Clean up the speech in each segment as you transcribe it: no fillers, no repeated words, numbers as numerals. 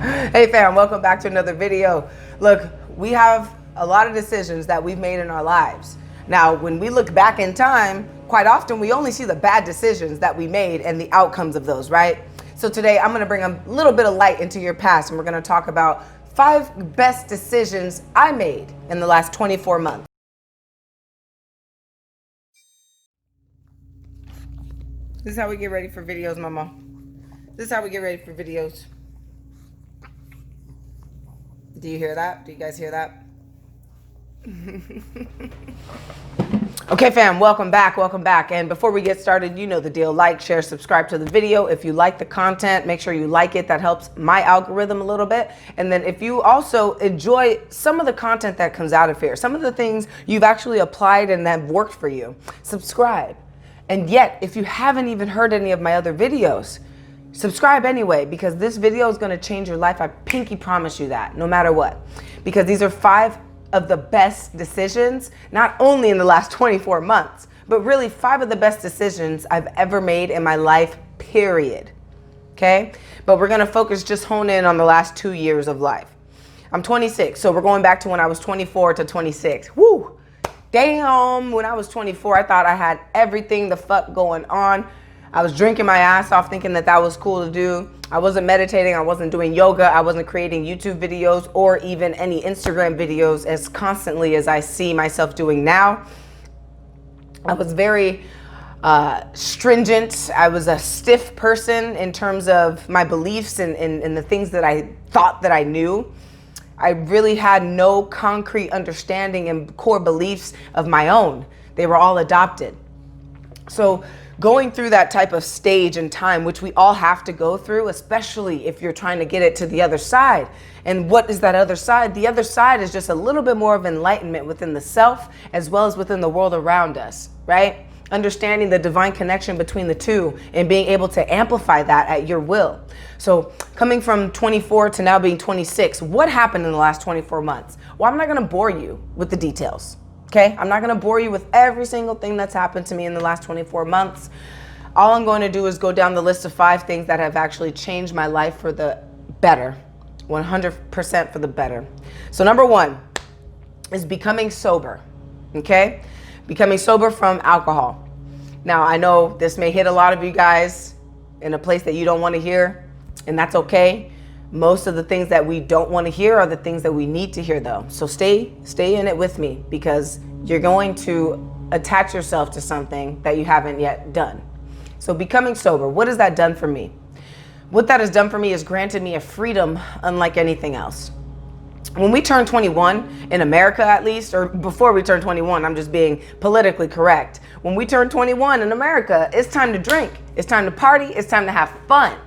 Hey fam, welcome back to another video. Look, we have a lot of decisions that we've made in our lives. Now, when we look back in time, quite often we only see the bad decisions that we made and the outcomes of those, right? So today I'm gonna bring a little bit of light into your past, and we're gonna talk about 5 best decisions I made in the last 24 months. This is how we get ready for videos, mama. This is how we get ready for videos. Do you hear that? Do you guys hear that? Okay fam, welcome back. And before we get started, you know the deal. Like, share, subscribe to the video. If you like the content, make sure you like it. That helps my algorithm a little bit. And then if you also enjoy some of the content that comes out of here, some of the things you've actually applied and that worked for you, subscribe. And yet, if you haven't even heard any of my other videos, subscribe anyway, because this video is going to change your life. I pinky promise you that, no matter what. Because these are 5 of the best decisions, not only in the last 24 months, but really 5 of the best decisions I've ever made in my life, period. Okay? But we're going to just hone in on the last 2 years of life. I'm 26, so we're going back to when I was 24 to 26. Woo! Damn, when I was 24, I thought I had everything the fuck going on. I was drinking my ass off thinking that was cool to do. I wasn't meditating, I wasn't doing yoga, I wasn't creating YouTube videos or even any Instagram videos as constantly as I see myself doing now. I was very stringent. I was a stiff person in terms of my beliefs and the things that I thought that I knew. I really had no concrete understanding and core beliefs of my own. They were all adopted. So going through that type of stage and time, which we all have to go through, especially if you're trying to get it to the other side. And what is that other side? The other side is just a little bit more of enlightenment within the self as well as within the world around us, right? Understanding the divine connection between the two and being able to amplify that at your will. So coming from 24 to now being 26, what happened in the last 24 months? Well, I'm not gonna bore you with the details. Okay, I'm not gonna bore you with every single thing that's happened to me in the last 24 months. All I'm going to do is go down the list of 5 things that have actually changed my life for the better, 100% for the better. So number 1 is becoming sober, okay? Becoming sober from alcohol. Now, I know this may hit a lot of you guys in a place that you don't want to hear, and that's okay. Most of the things that we don't want to hear are the things that we need to hear though. So stay in it with me, because you're going to attach yourself to something that you haven't yet done. So becoming sober, what has that done for me? What that has done for me is granted me a freedom unlike anything else. When we turn 21, in America at least, or before we turn 21, I'm just being politically correct. When we turn 21 in America, it's time to drink. It's time to party. It's time to have fun,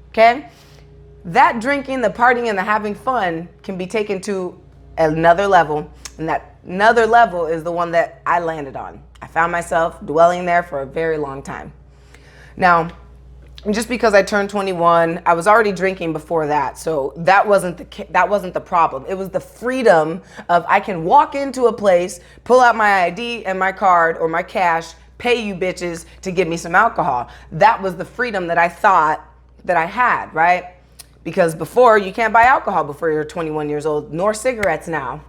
okay? That drinking, the partying, and the having fun can be taken to another level. And that another level is the one that I landed on. I found myself dwelling there for a very long time. Now, just because I turned 21, I was already drinking before that. So that wasn't the problem. It was the freedom of I can walk into a place, pull out my ID and my card or my cash, pay you bitches to give me some alcohol. That was the freedom that I thought that I had, right? Because before, you can't buy alcohol before you're 21 years old, nor cigarettes now.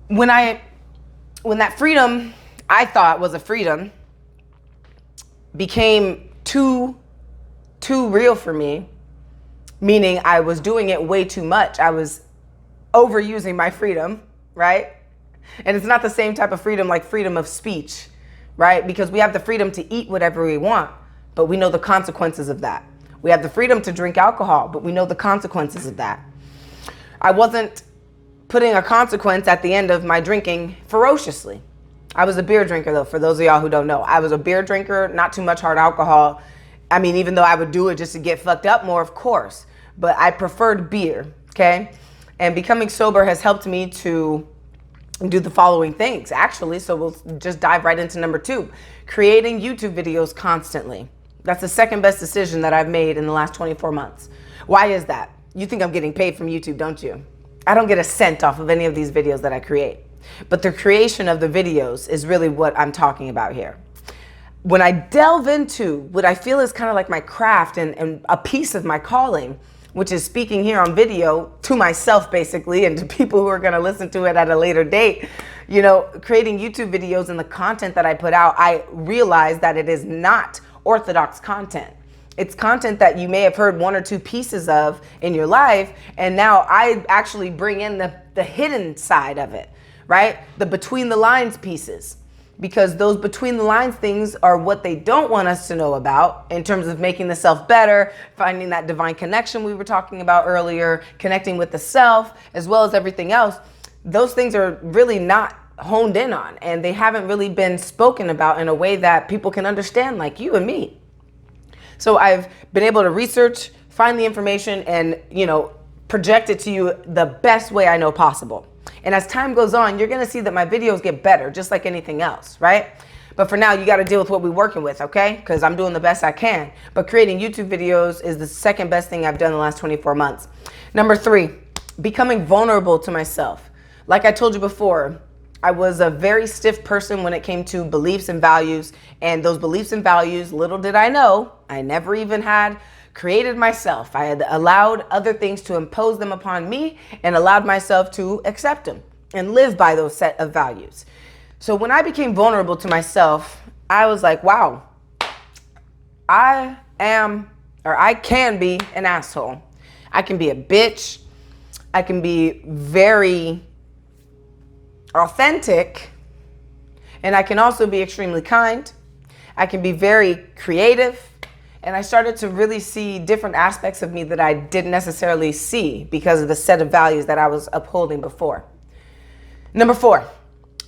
When that freedom I thought was a freedom became too real for me, meaning I was doing it way too much. I was overusing my freedom, right? And it's not the same type of freedom like freedom of speech, right? Because we have the freedom to eat whatever we want, but we know the consequences of that. We have the freedom to drink alcohol, but we know the consequences of that. I wasn't putting a consequence at the end of my drinking ferociously. I was a beer drinker though, for those of y'all who don't know. I was a beer drinker, not too much hard alcohol. I mean, even though I would do it just to get fucked up more, of course, but I preferred beer, okay? And becoming sober has helped me to do the following things, actually. So we'll just dive right into number 2, creating YouTube videos constantly. That's the second best decision that I've made in the last 24 months. Why is that? You think I'm getting paid from YouTube, don't you? I don't get a cent off of any of these videos that I create. But the creation of the videos is really what I'm talking about here. When I delve into what I feel is kind of like my craft and a piece of my calling, which is speaking here on video to myself basically, and to people who are going to listen to it at a later date, you know, creating YouTube videos and the content that I put out, I realized that it is not orthodox content. It's content that you may have heard one or two pieces of in your life, and now I actually bring in the hidden side of it, right? The between the lines pieces, because those between the lines things are what they don't want us to know about in terms of making the self better, finding that divine connection we were talking about earlier, connecting with the self, as well as everything else. Those things are really not honed in on, and they haven't really been spoken about in a way that people can understand, like you and me. So I've been able to research, find the information, and, you know, project it to you the best way I know possible. And as time goes on, you're going to see that my videos get better, just like anything else, right? But for now, you got to deal with what we're working with, okay? Because I'm doing the best I can. But creating YouTube videos is the second best thing I've done in the last 24 months. Number 3, becoming vulnerable to myself. Like I told you before, I was a very stiff person when it came to beliefs and values, and those beliefs and values, little did I know, I never even had created myself. I had allowed other things to impose them upon me and allowed myself to accept them and live by those set of values. So when I became vulnerable to myself, I was like, wow, I can be an asshole. I can be a bitch. I can be very authentic, and I can also be extremely kind. I can be very creative, and I started to really see different aspects of me that I didn't necessarily see because of the set of values that I was upholding before. Number 4,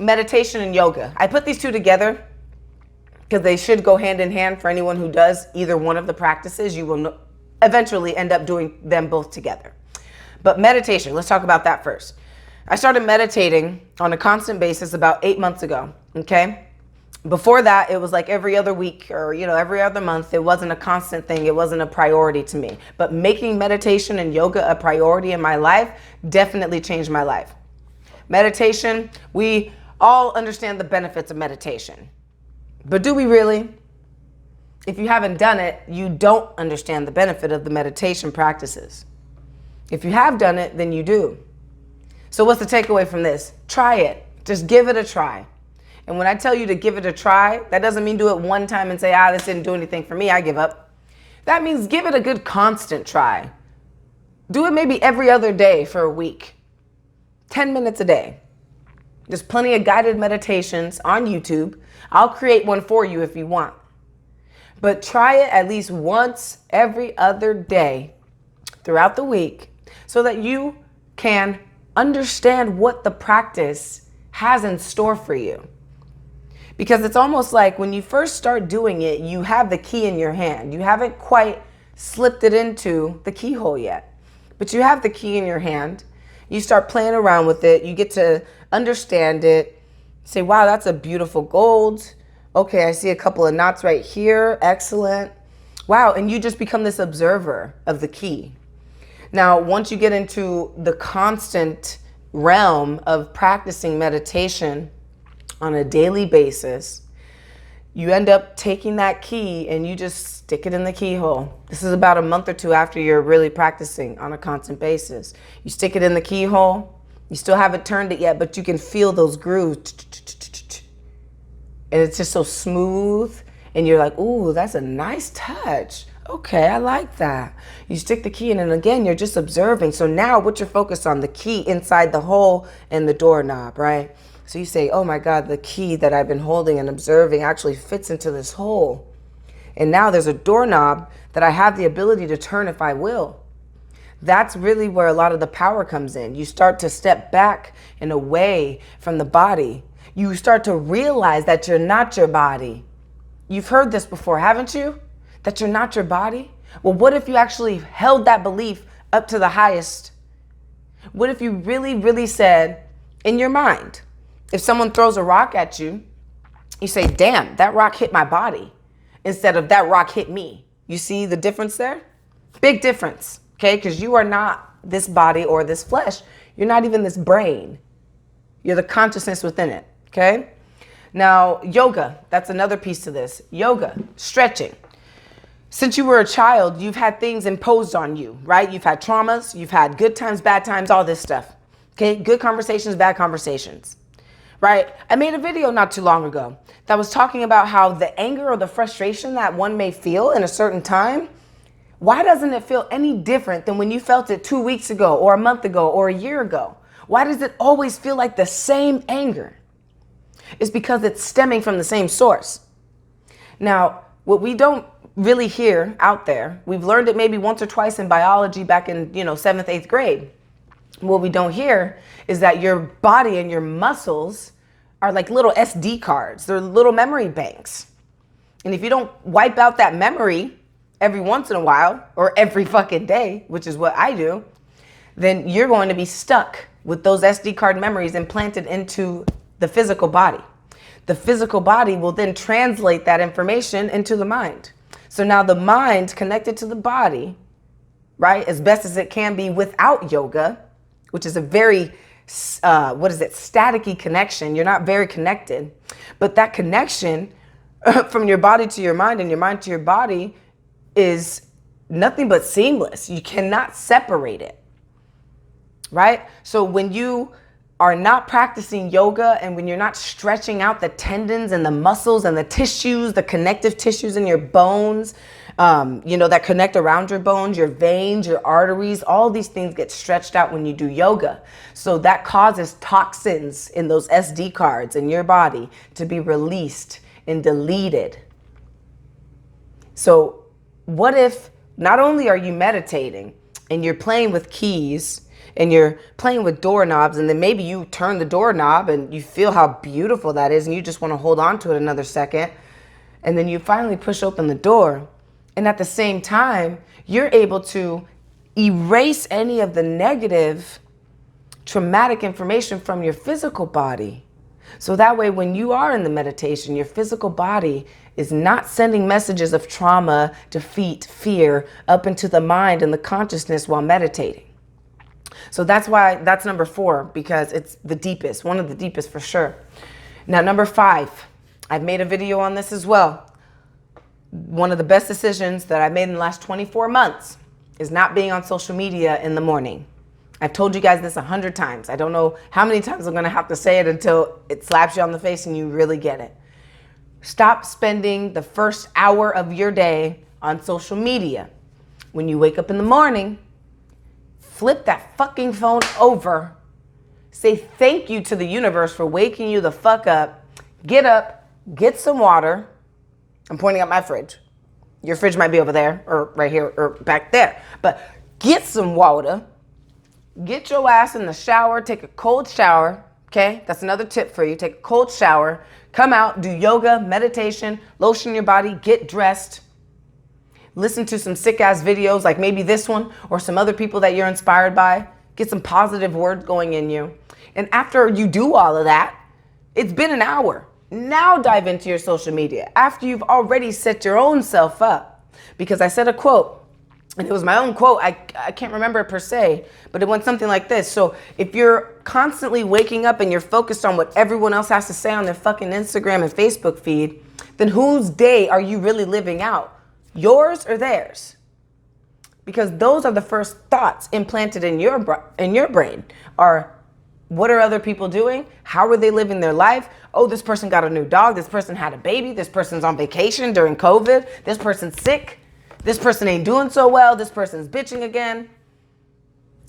meditation and yoga. I put these two together because they should go hand in hand. For anyone who does either one of the practices, you will eventually end up doing them both together. But meditation, let's talk about that first. I started meditating on a constant basis about 8 months ago, okay? Before that, it was like every other week or, you know, every other month. It wasn't a constant thing. It wasn't a priority to me. But making meditation and yoga a priority in my life definitely changed my life. Meditation, we all understand the benefits of meditation. But do we really? If you haven't done it, you don't understand the benefit of the meditation practices. If you have done it, then you do. So what's the takeaway from this? Try it. Just give it a try. And when I tell you to give it a try, that doesn't mean do it one time and say, this didn't do anything for me, I give up. That means give it a good constant try. Do it maybe every other day for a week. 10 minutes a day. There's plenty of guided meditations on YouTube. I'll create one for you if you want. But try it at least once every other day throughout the week so that you can understand what the practice has in store for you. Because it's almost like when you first start doing it, you have the key in your hand. You haven't quite slipped it into the keyhole yet, but you have the key in your hand. You start playing around with it. You get to understand it. Say, wow, that's a beautiful gold. Okay, I see a couple of knots right here. Excellent. Wow, and you just become this observer of the key. Now, once you get into the constant realm of practicing meditation on a daily basis, you end up taking that key and you just stick it in the keyhole. This is about a month or two after you're really practicing on a constant basis. You stick it in the keyhole. You still haven't turned it yet, but you can feel those grooves. And it's just so smooth. And you're like, ooh, that's a nice touch. Okay, I like that. You stick the key in, and again, you're just observing. So now what you're focused on, the key inside the hole and the doorknob, right? So you say, oh my God, the key that I've been holding and observing actually fits into this hole. And now there's a doorknob that I have the ability to turn if I will. That's really where a lot of the power comes in. You start to step back and away from the body. You start to realize that you're not your body. You've heard this before, haven't you? That you're not your body? Well, what if you actually held that belief up to the highest? What if you really, really said in your mind, if someone throws a rock at you, you say, damn, that rock hit my body, instead of that rock hit me. You see the difference there? Big difference, okay? Because you are not this body or this flesh. You're not even this brain. You're the consciousness within it, okay? Now, yoga, that's another piece to this. Yoga, stretching. Since you were a child, you've had things imposed on you, right? You've had traumas, you've had good times, bad times, all this stuff. Okay, good conversations, bad conversations, right? I made a video not too long ago that was talking about how the anger or the frustration that one may feel in a certain time, why doesn't it feel any different than when you felt it 2 weeks ago or a month ago or a year ago? Why does it always feel like the same anger? It's because it's stemming from the same source. Now, what we don't really hear out there, we've learned it maybe once or twice in biology back in, 7th, 8th grade. What we don't hear is that your body and your muscles are like little SD cards. They're little memory banks. And if you don't wipe out that memory every once in a while or every fucking day, which is what I do, then you're going to be stuck with those SD card memories implanted into the physical body. The physical body will then translate that information into the mind. So now the mind connected to the body, right, as best as it can be without yoga, which is a very, staticky connection. You're not very connected. But that connection from your body to your mind and your mind to your body is nothing but seamless. You cannot separate it, right? So when you are not practicing yoga and when you're not stretching out the tendons and the muscles and the tissues, the connective tissues in your bones, that connect around your bones, your veins, your arteries, all these things get stretched out when you do yoga. So that causes toxins in those SD cards in your body to be released and deleted. So what if not only are you meditating and you're playing with keys and you're playing with doorknobs, and then maybe you turn the doorknob and you feel how beautiful that is and you just want to hold on to it another second, and then you finally push open the door, and at the same time you're able to erase any of the negative traumatic information from your physical body. So that way when you are in the meditation, your physical body is not sending messages of trauma, defeat, fear up into the mind and the consciousness while meditating. So that's why that's number 4, because it's the deepest, one of the deepest for sure. Now, number 5, I've made a video on this as well. One of the best decisions that I made in the last 24 months is not being on social media in the morning. I've told you guys this 100 times. I don't know how many times I'm going to have to say it until it slaps you on the face and you really get it. Stop spending the first hour of your day on social media. When you wake up in the morning, flip that fucking phone over. Say thank you to the universe for waking you the fuck up. Get up, get some water. I'm pointing at my fridge. Your fridge might be over there or right here or back there. But get some water. Get your ass in the shower. Take a cold shower. Okay? That's another tip for you. Take a cold shower. Come out, do yoga, meditation, lotion your body, get dressed. Listen to some sick ass videos like maybe this one or some other people that you're inspired by. Get some positive words going in you. And after you do all of that, it's been an hour. Now dive into your social media after you've already set your own self up. Because I said a quote, and it was my own quote. I can't remember it per se, but it went something like this. So if you're constantly waking up and you're focused on what everyone else has to say on their fucking Instagram and Facebook feed, then whose day are you really living out? Yours or theirs? Because those are the first thoughts implanted in your brain are, what are other people doing? How are they living their life? Oh, this person got a new dog. This person had a baby. This person's on vacation during COVID. This person's sick. This person ain't doing so well. This person's bitching again.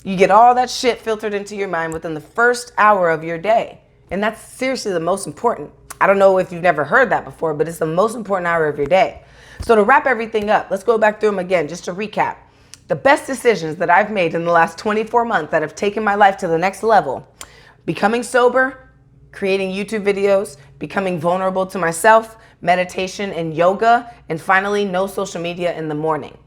You get all that shit filtered into your mind within the first hour of your day. And that's seriously the most important. I don't know if you've never heard that before, but it's the most important hour of your day. So to wrap everything up, let's go back through them again, just to recap. The best decisions that I've made in the last 24 months that have taken my life to the next level: becoming sober, creating YouTube videos, becoming vulnerable to myself, meditation and yoga, and finally, no social media in the morning.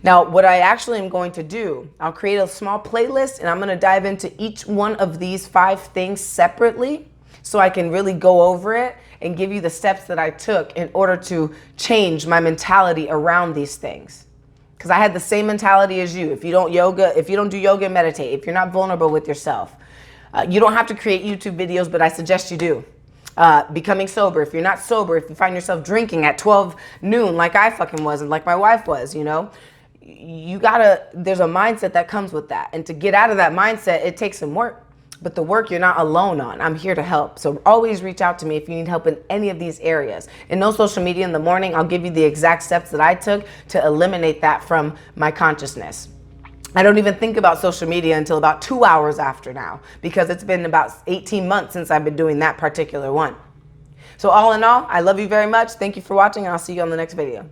Now, what I actually am going to do, I'll create a small playlist and I'm going to dive into each one of these 5 things separately so I can really go over it and give you the steps that I took in order to change my mentality around these things. Because I had the same mentality as you. If you don't do yoga and meditate, if you're not vulnerable with yourself, you don't have to create YouTube videos, but I suggest you do. becoming sober. If you're not sober, if you find yourself drinking at 12 noon like I fucking was and like my wife was, you know, there's a mindset that comes with that. And to get out of that mindset, it takes some work. But the work you're not alone on. I'm here to help. So always reach out to me if you need help in any of these areas. And no social media in the morning. I'll give you the exact steps that I took to eliminate that from my consciousness. I don't even think about social media until about 2 hours after now, because it's been about 18 months since I've been doing that particular one. So all in all, I love you very much. Thank you for watching, and I'll see you on the next video.